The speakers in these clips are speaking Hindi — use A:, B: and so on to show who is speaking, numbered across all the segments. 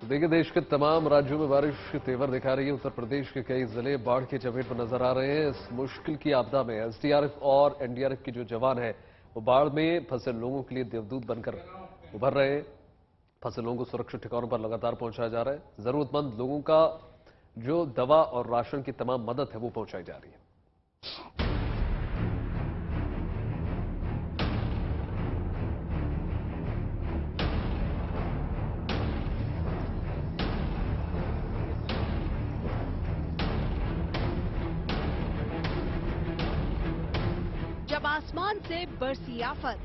A: देखिए, देश के तमाम राज्यों में बारिश के तेवर दिखा रही है। उत्तर प्रदेश के कई जिले बाढ़ की चपेट में नजर आ रहे हैं। इस मुश्किल की आपदा में एसडीआरएफ और एनडीआरएफ के जो जवान हैं, वो बाढ़ में फंसे लोगों के लिए देवदूत बनकर उभर रहे हैं। फंसे लोगों को सुरक्षित ठिकानों पर लगातार पहुंचाया जा रहा है। जरूरतमंद लोगों का जो दवा और राशन की तमाम मदद है, वो पहुंचाई जा रही है।
B: जब आसमान से बरसी आफत,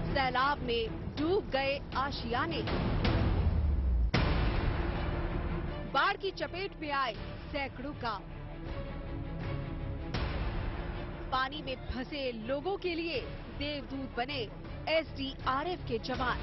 B: सैलाब में डूब गए आशियाने, बाढ़ की चपेट में आए सैकड़ों गांव, पानी में फंसे लोगों के लिए देवदूत बने एसडीआरएफ के जवान।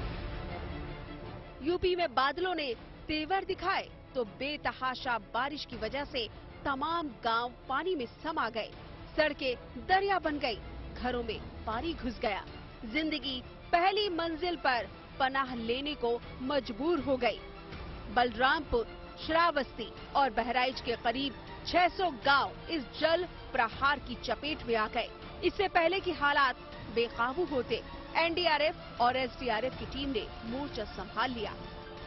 B: यूपी में बादलों ने तेवर दिखाए तो बेतहाशा बारिश की वजह से तमाम गांव पानी में समा गए। सड़कें दरिया बन गई, घरों में पानी घुस गया, जिंदगी पहली मंजिल पर पनाह लेने को मजबूर हो गई। बलरामपुर, श्रावस्ती और बहराइच के करीब 600 गांव इस जल प्रहार की चपेट में आ गए। इससे पहले की हालात बेकाबू होते एनडीआरएफ और एसडीआरएफ की टीम ने मोर्चा संभाल लिया।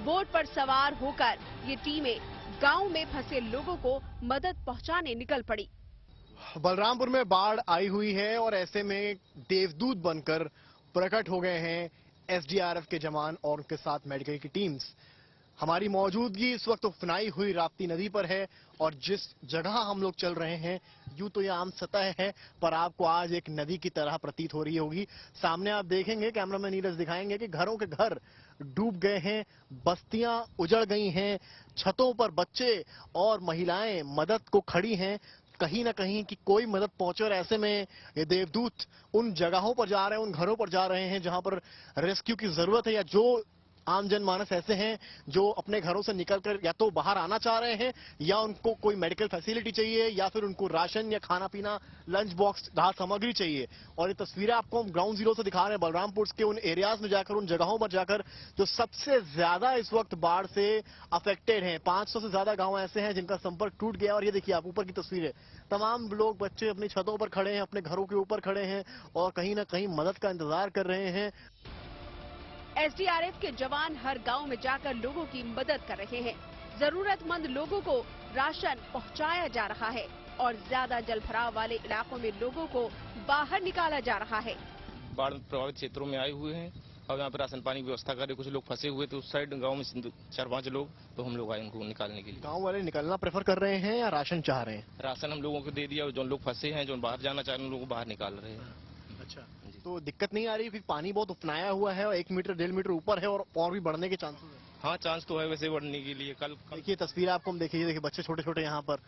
B: बोट पर सवार होकर ये टीमें गांव में फंसे लोगों को मदद पहुंचाने निकल पड़ी।
C: बलरामपुर में बाढ़ आई हुई है और ऐसे में देवदूत बनकर प्रकट हो गए हैं एसडीआरएफ के जवान और उनके साथ मेडिकल की टीम्स। हमारी मौजूदगी इस वक्त उफनाई हुई राप्ती नदी पर है और जिस जगह हम लोग चल रहे हैं, यूं तो ये आम सतह है, पर आपको आज एक नदी की तरह प्रतीत हो रही होगी। सामने आप देखेंगे, कैमरामैन नीरज दिखाएंगे कि घरों के घर डूब गए हैं, बस्तियां उजड़ गई हैं, छतों पर बच्चे और महिलाएं मदद को खड़ी हैं कहीं ना कहीं कि कोई मदद पहुंचे। और ऐसे में ये देवदूत उन जगहों पर जा रहे हैं, उन घरों पर जा रहे हैं जहां पर रेस्क्यू की जरूरत है, या जो आम जनमानस ऐसे हैं जो अपने घरों से निकलकर या तो बाहर आना चाह रहे हैं या उनको कोई मेडिकल फैसिलिटी चाहिए या फिर उनको राशन या खाना पीना, लंच बॉक्स, राहत सामग्री चाहिए। और ये तस्वीरें आपको हम ग्राउंड जीरो से दिखा रहे हैं, बलरामपुर के उन एरियाज में जाकर, उन जगहों पर जाकर जो सबसे ज्यादा इस वक्त बाढ़ से अफेक्टेड हैं। 500 से ज्यादा गांव ऐसे हैं जिनका संपर्क टूट गया। और ये देखिए आप ऊपर की तस्वीरें, तमाम लोग, बच्चे अपनी छतों पर खड़े हैं, अपने घरों के ऊपर खड़े हैं और कहीं ना कहीं मदद का इंतजार कर रहे हैं।
B: एसडीआरएफ के जवान हर गांव में जाकर लोगों की मदद कर रहे हैं। जरूरतमंद लोगों को राशन पहुंचाया जा रहा है और ज्यादा जलभराव वाले इलाकों में लोगों को बाहर निकाला जा रहा है।
D: बाढ़ प्रभावित क्षेत्रों में आए हुए हैं और यहाँ पर राशन पानी की व्यवस्था कर रहे। कुछ लोग फंसे हुए थे उस साइड गांव में 4-5 लोग, तो हम लोग आए उनको निकालने के लिए।
C: गांव वाले निकलना प्रेफर कर रहे हैं या राशन चाह रहे हैं?
D: राशन हम लोगों को दे दिया, जो लोग फंसे हैं, जो बाहर जाना चाह रहे हैं, उन लोगों को बाहर निकाल रहे हैं।
C: अच्छा, तो दिक्कत नहीं आ रही? फिर पानी बहुत उफनाया हुआ है और 1 मीटर 1.5 मीटर ऊपर है और भी बढ़ने के चांसेस है।
D: हाँ, चांस तो है वैसे बढ़ने के लिए। कल
C: देखिए तस्वीर आपको हम देखिए बच्चे छोटे छोटे यहाँ पर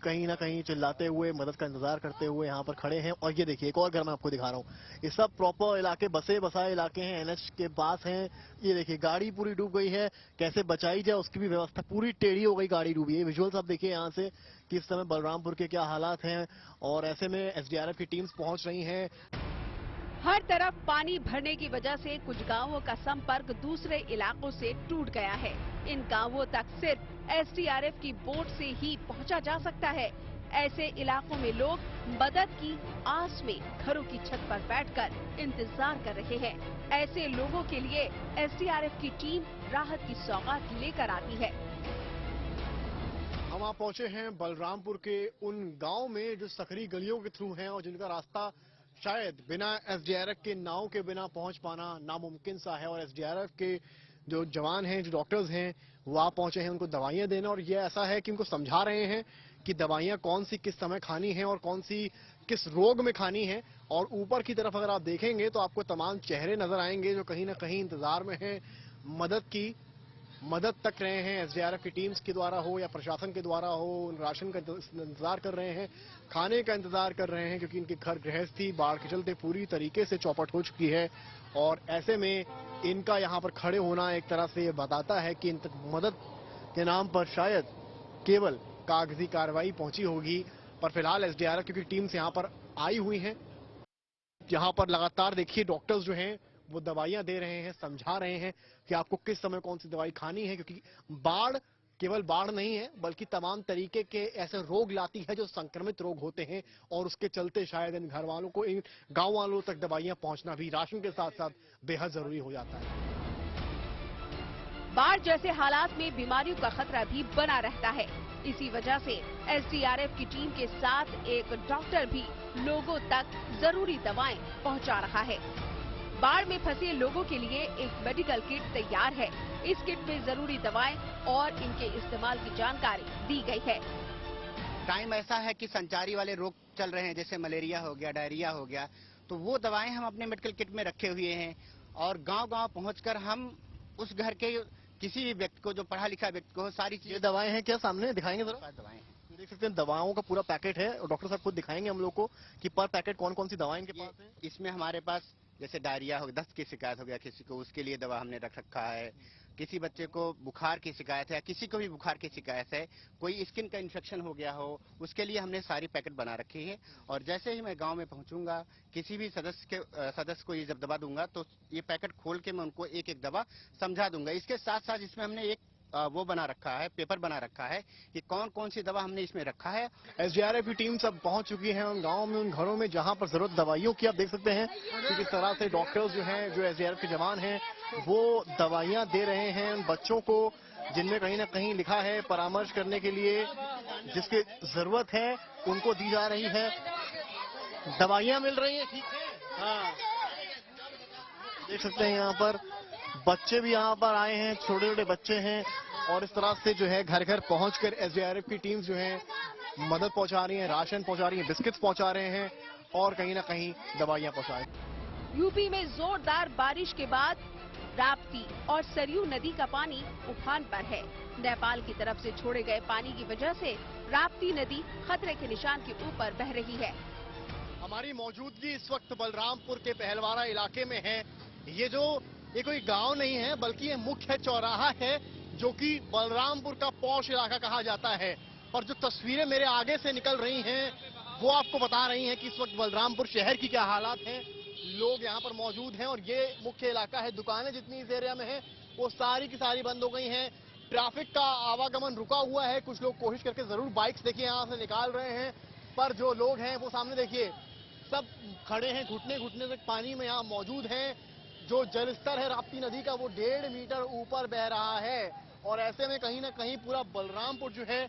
C: कहीं ना कहीं चिल्लाते हुए, मदद का इंतजार करते हुए यहाँ पर खड़े हैं। और ये देखिए एक और घर मैं आपको दिखा रहा हूँ, ये सब प्रॉपर इलाके, बसे बसाए इलाके हैं, एनएच के पास हैं। ये देखिए गाड़ी पूरी डूब गई है, कैसे बचाई जाए उसकी भी व्यवस्था, पूरी टेढ़ी हो गई, गाड़ी डूबी है। विजुअल्स आप देखिए यहाँ से कि इस समय बलरामपुर के क्या हालात हैं। और ऐसे में एसडीआरएफ की टीम्स पहुंच रही हैं।
B: हर तरफ पानी भरने की वजह से कुछ गांवों का संपर्क दूसरे इलाकों से टूट गया है। इन गांवों तक सिर्फ एसडीआरएफ की बोट से ही पहुंचा जा सकता है। ऐसे इलाकों में लोग मदद की आस में घरों की छत पर बैठकर इंतजार कर रहे हैं। ऐसे लोगों के लिए एसडीआरएफ की टीम राहत की सौगात लेकर आती है।
C: हम आप पहुंचे हैं बलरामपुर के उन गांव में जो सकरी गलियों के थ्रू हैं और जिनका रास्ता शायद बिना एसडीआरएफ के नाव के बिना पहुंच पाना नामुमकिन सा है। और एसडीआरएफ के जो जवान हैं, जो डॉक्टर्स हैं, वो आप पहुंचे हैं उनको दवाइयां देने। और ये ऐसा है कि उनको समझा रहे हैं कि दवाइयां कौन सी किस समय खानी है और कौन सी किस रोग में खानी है। और ऊपर की तरफ अगर आप देखेंगे तो आपको तमाम चेहरे नजर आएंगे जो कहीं ना कहीं इंतजार में हैं, मदद तक रहे हैं। एसडीआरएफ की टीम्स के द्वारा हो या प्रशासन के द्वारा हो, राशन का इंतजार कर रहे हैं, खाने का इंतजार कर रहे हैं, क्योंकि इनके घर गृहस्थी बाढ़ के चलते पूरी तरीके से चौपट हो चुकी है। और ऐसे में इनका यहाँ पर खड़े होना एक तरह से ये बताता है कि इन तक मदद के नाम पर शायद केवल कागजी कार्रवाई पहुंची होगी। पर फिलहाल एसडीआरएफ की टीम्स यहाँ पर आई हुई हैं। यहाँ पर लगातार देखिए डॉक्टर्स जो हैं वो दवाइयां दे रहे हैं, समझा रहे हैं कि आपको किस समय कौन सी दवाई खानी है, क्योंकि बाढ़ केवल बाढ़ नहीं है बल्कि तमाम तरीके के ऐसे रोग लाती है जो संक्रमित रोग होते हैं, और उसके चलते शायद इन घर वालों को, इन गांव वालों तक दवाइयां पहुंचना भी राशन के साथ साथ बेहद जरूरी हो जाता है।
B: बाढ़ जैसे हालात में बीमारियों का खतरा भी बना रहता है। इसी वजह से एसडीआरएफ की टीम के साथ एक डॉक्टर भी लोगों तक जरूरी दवाएं पहुंचा रहा है। बाढ़ में फंसे लोगों के लिए एक मेडिकल किट तैयार है। इस किट में जरूरी दवाएं और इनके इस्तेमाल की जानकारी दी गई है।
E: टाइम ऐसा है कि संचारी वाले रोग चल रहे हैं, जैसे मलेरिया हो गया, डायरिया हो गया, तो वो दवाएं हम अपने मेडिकल किट में रखे हुए हैं और गांव-गांव पहुंचकर हम उस घर के किसी भी व्यक्ति को, जो पढ़ा लिखा व्यक्ति को, सारी
C: ये
E: चीजें
C: दवाएं हैं क्या, सामने दिखाएंगे जरा?
E: दवाएं हैं।
C: देख सकते हैं दवाओं का पूरा पैकेट है और डॉक्टर साहब खुद दिखाएंगे हम लोग को कि पर पैकेट कौन कौन सी दवाएं इनके पास है।
E: इसमें हमारे पास जैसे डायरिया हो, दस्त की शिकायत हो गया किसी को, उसके लिए दवा हमने रख रखा है। किसी बच्चे को बुखार की शिकायत है, किसी को भी बुखार की शिकायत है, कोई स्किन का इन्फेक्शन हो गया हो, उसके लिए हमने सारी पैकेट बना रखी है। और जैसे ही मैं गांव में पहुंचूंगा, किसी भी सदस्य को ये जब दवा दूंगा तो ये पैकेट खोल के मैं उनको एक एक दवा समझा दूंगा। इसके साथ साथ इसमें हमने एक वो बना रखा है, पेपर बना रखा है कि कौन कौन सी दवा हमने इसमें रखा है।
C: एसडीआरएफ की टीम सब पहुंच चुकी है उन गाँव में, उन घरों में जहां पर जरूरत दवाइयों की। आप देख सकते हैं कि किस तरह से डॉक्टर्स जो हैं, जो एसडीआरएफ के जवान हैं, वो दवाइयां दे रहे हैं उन बच्चों को जिनमें कहीं ना कहीं लिखा है परामर्श करने के लिए, जिसकी जरूरत है उनको दी जा रही है। दवाइयां मिल रही है, ठीक है। हाँ, देख सकते हैं यहाँ पर बच्चे भी यहाँ पर आए हैं, छोटे छोटे बच्चे हैं, और इस तरह से जो है घर घर पहुंचकर एसडीआरएफ की टीम्स जो है मदद पहुंचा रही हैं, राशन पहुंचा रही हैं, बिस्किट्स पहुंचा रहे हैं और कहीं ना कहीं दवाइयां पहुंचा रही हैं।
B: यूपी में जोरदार बारिश के बाद राप्ती और सरयू नदी का पानी उफान पर है। नेपाल की तरफ से छोड़े गए पानी की वजह से राप्ती नदी खतरे के निशान के ऊपर बह रही है।
C: हमारी मौजूदगी इस वक्त बलरामपुर के पहलवाड़ा इलाके में है। ये कोई गांव नहीं है बल्कि ये मुख्य चौराहा है, जो कि बलरामपुर का पौष इलाका कहा जाता है। और जो तस्वीरें मेरे आगे से निकल रही हैं वो आपको बता रही हैं कि इस वक्त बलरामपुर शहर की क्या हालात हैं। लोग यहाँ पर मौजूद हैं और ये मुख्य इलाका है। दुकानें जितनी इस एरिया में हैं वो सारी की सारी बंद हो गई हैं। ट्रैफिक का आवागमन रुका हुआ है। कुछ लोग कोशिश करके जरूर बाइक्स देखिए यहाँ से निकाल रहे हैं, पर जो लोग हैं वो सामने देखिए सब खड़े हैं, घुटने घुटने तक पानी में यहाँ मौजूद हैं। जो जल स्तर है राप्ती नदी का वो 1.5 मीटर ऊपर बह रहा है और ऐसे में कहीं ना कहीं पूरा बलरामपुर जो है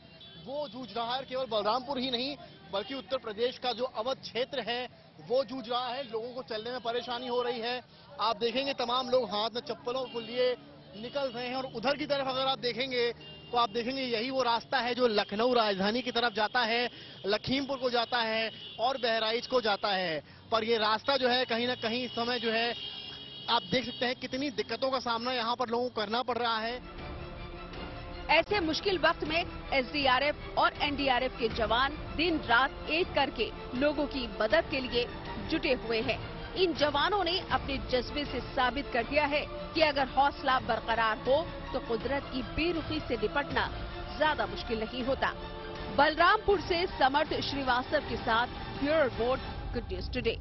C: वो जूझ रहा है। केवल बलरामपुर ही नहीं बल्कि उत्तर प्रदेश का जो अवध क्षेत्र है वो जूझ रहा है। लोगों को चलने में परेशानी हो रही है। आप देखेंगे तमाम लोग हाथ में चप्पलों को लिए निकल रहे हैं और उधर की तरफ अगर आप देखेंगे तो आप देखेंगे यही वो रास्ता है जो लखनऊ राजधानी की तरफ जाता है, लखीमपुर को जाता है और बहराइच को जाता है। पर ये रास्ता जो है कहीं ना कहीं इस समय जो है आप देख सकते हैं कितनी दिक्कतों का सामना यहाँ पर लोगों को करना पड़ रहा है।
B: ऐसे मुश्किल वक्त में एसडीआरएफ और एनडीआरएफ के जवान दिन रात एक करके लोगों की मदद के लिए जुटे हुए हैं। इन जवानों ने अपने जज्बे से साबित कर दिया है कि अगर हौसला बरकरार हो तो कुदरत की बेरुखी से निपटना ज्यादा मुश्किल नहीं होता। बलरामपुर से समर्थ श्रीवास्तव के साथ bureau report, good news today.